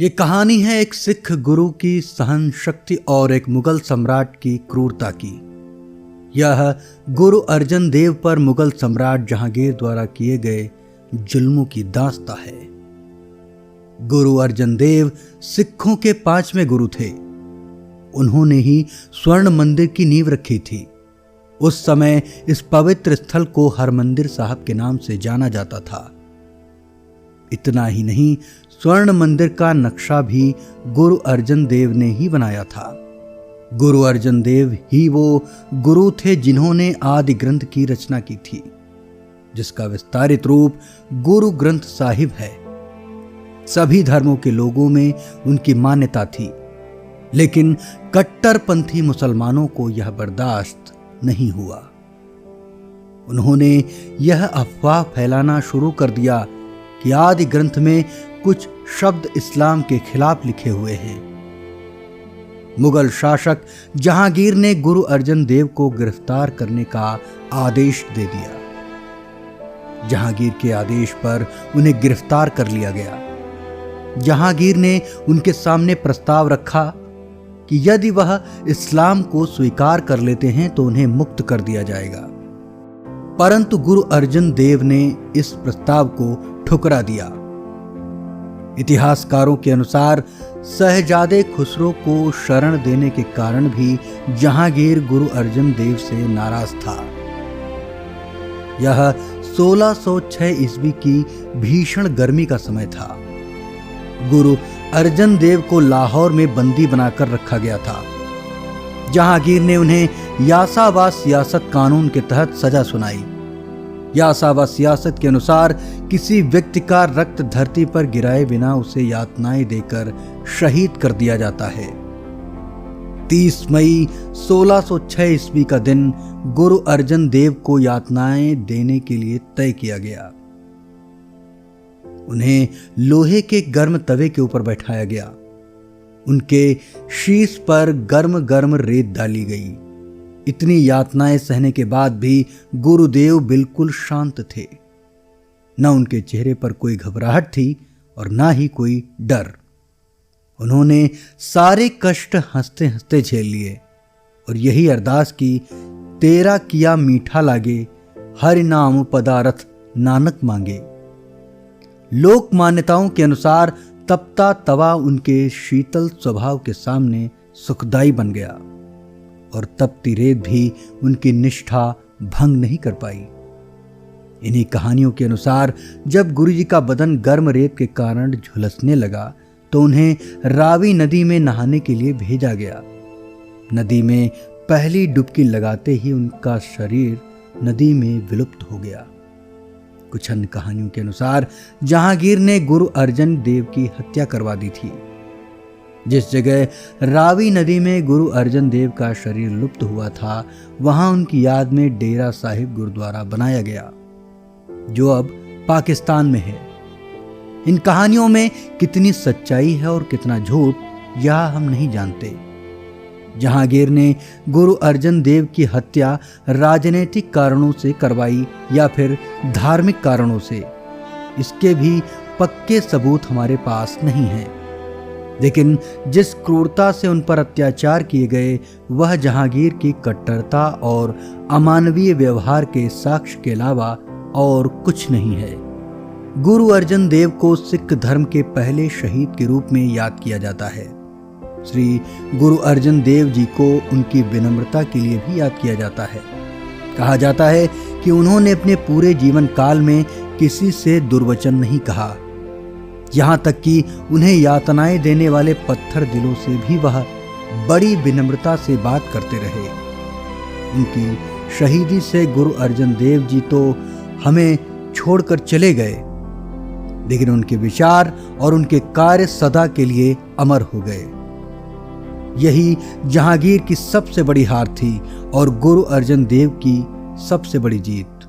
ये कहानी है एक सिख गुरु की सहन शक्ति और एक मुगल सम्राट की क्रूरता की। यह गुरु अर्जन देव पर मुगल सम्राट जहांगीर द्वारा किए गए जुल्मों की दास्तां है। गुरु अर्जन देव सिखों के 5वें गुरु थे। उन्होंने ही स्वर्ण मंदिर की नींव रखी थी। उस समय इस पवित्र स्थल को हरमंदिर साहब के नाम से जाना जाता था। इतना ही नहीं, स्वर्ण मंदिर का नक्शा भी गुरु अर्जन देव ने ही बनाया था। गुरु अर्जन देव ही वो गुरु थे जिन्होंने आदि ग्रंथ की रचना की थी, जिसका विस्तारित रूप गुरु ग्रंथ साहिब है। सभी धर्मों के लोगों में उनकी मान्यता थी, लेकिन कट्टरपंथी मुसलमानों को यह बर्दाश्त नहीं हुआ। उन्होंने यह अफवाह फैलाना शुरू कर दिया कि आदि ग्रंथ में कुछ शब्द इस्लाम के खिलाफ लिखे हुए हैं। मुगल शासक जहांगीर ने गुरु अर्जन देव को गिरफ्तार करने का आदेश दे दिया। जहांगीर के आदेश पर उन्हें गिरफ्तार कर लिया गया। जहांगीर ने उनके सामने प्रस्ताव रखा कि यदि वह इस्लाम को स्वीकार कर लेते हैं तो उन्हें मुक्त कर दिया जाएगा, परंतु गुरु अर्जन देव ने इस प्रस्ताव को ठुकरा दिया। इतिहासकारों के अनुसार शहजादे खुसरो को शरण देने के कारण भी जहांगीर गुरु अर्जन देव से नाराज था। यह 1606 ईस्वी की भीषण गर्मी का समय था। गुरु अर्जन देव को लाहौर में बंदी बनाकर रखा गया था। जहांगीर ने उन्हें यासावा सियासत कानून के तहत सजा सुनाई। यासावा सियासत के अनुसार किसी व्यक्ति का रक्त धरती पर गिराए बिना उसे यातनाएं देकर शहीद कर दिया जाता है। 30 मई 1606 ईस्वी का दिन गुरु अर्जन देव को यातनाएं देने के लिए तय किया गया। उन्हें लोहे के गर्म तवे के ऊपर बैठाया गया। उनके शीश पर गर्म गर्म रेत डाली गई। इतनी यातनाएं सहने के बाद भी गुरुदेव बिल्कुल शांत थे। न उनके चेहरे पर कोई घबराहट थी और न ही कोई डर। उन्होंने सारे कष्ट हंसते हंसते झेल लिए और यही अरदास की, तेरा किया मीठा लागे, हरि नाम पदारथ नानक मांगे। लोक मान्यताओं के अनुसार तपता तवा उनके शीतल स्वभाव के सामने सुखदाई बन गया और तपती रेत भी उनकी निष्ठा भंग नहीं कर पाई। इन्हीं कहानियों के अनुसार जब गुरुजी का बदन गर्म रेत के कारण झुलसने लगा तो उन्हें रावी नदी में नहाने के लिए भेजा गया। नदी में पहली डुबकी लगाते ही उनका शरीर नदी में विलुप्त हो गया। कुछ अन्य कहानियों के अनुसार जहांगीर ने गुरु अर्जन देव की हत्या करवा दी थी। जिस जगह रावी नदी में गुरु अर्जन देव का शरीर लुप्त हुआ था, वहां उनकी याद में डेरा साहिब गुरुद्वारा बनाया गया, जो अब पाकिस्तान में है। इन कहानियों में कितनी सच्चाई है और कितना झूठ, यह हम नहीं जानते। जहांगीर ने गुरु अर्जन देव की हत्या राजनीतिक कारणों से करवाई या फिर धार्मिक कारणों से, इसके भी पक्के सबूत हमारे पास नहीं हैं। लेकिन जिस क्रूरता से उन पर अत्याचार किए गए, वह जहांगीर की कट्टरता और अमानवीय व्यवहार के साक्ष्य के अलावा और कुछ नहीं है। गुरु अर्जन देव को सिख धर्म के पहले शहीद के रूप में याद किया जाता है। श्री गुरु अर्जन देव जी को उनकी विनम्रता के लिए भी याद किया जाता है। कहा जाता है कि उन्होंने अपने पूरे जीवन काल में किसी से दुर्वचन नहीं कहा। यहां तक कि उन्हें यातनाएं देने वाले पत्थर दिलों से भी वह बड़ी विनम्रता से बात करते रहे। उनकी शहीदी से गुरु अर्जन देव जी तो हमें छोड़कर चले गए, लेकिन उनके विचार और उनके कार्य सदा के लिए अमर हो गए। यही जहांगीर की सबसे बड़ी हार थी और गुरु अर्जन देव की सबसे बड़ी जीत।